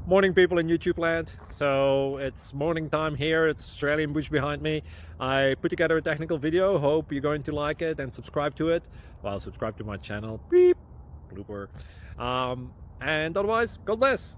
Morning, people in YouTube land. So it's morning time here. It's Australian bush behind me. I put together a technical video. Hope you're going to like it and subscribe to it. Well, subscribe to my channel. Beep. Blooper. And otherwise, God bless.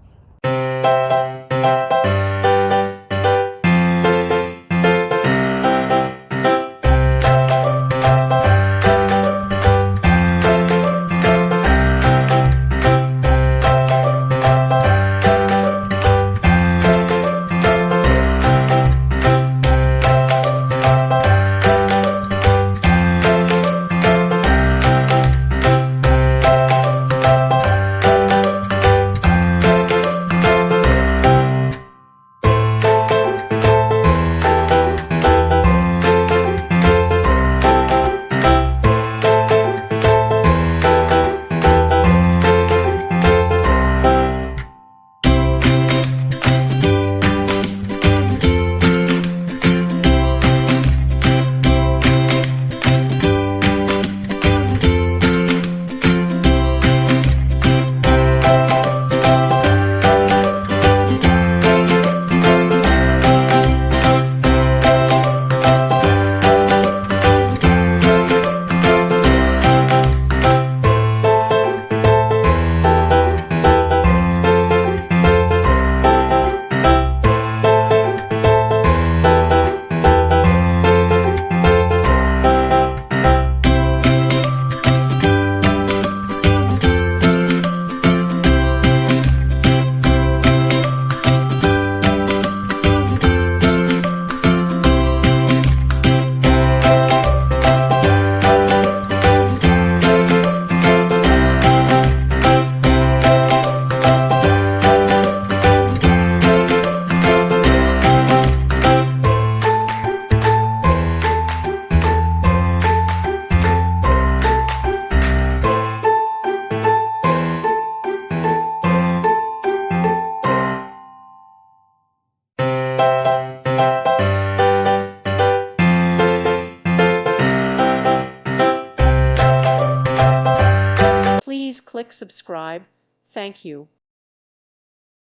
Please click subscribe. Thank you.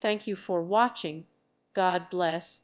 Thank you for watching. God bless.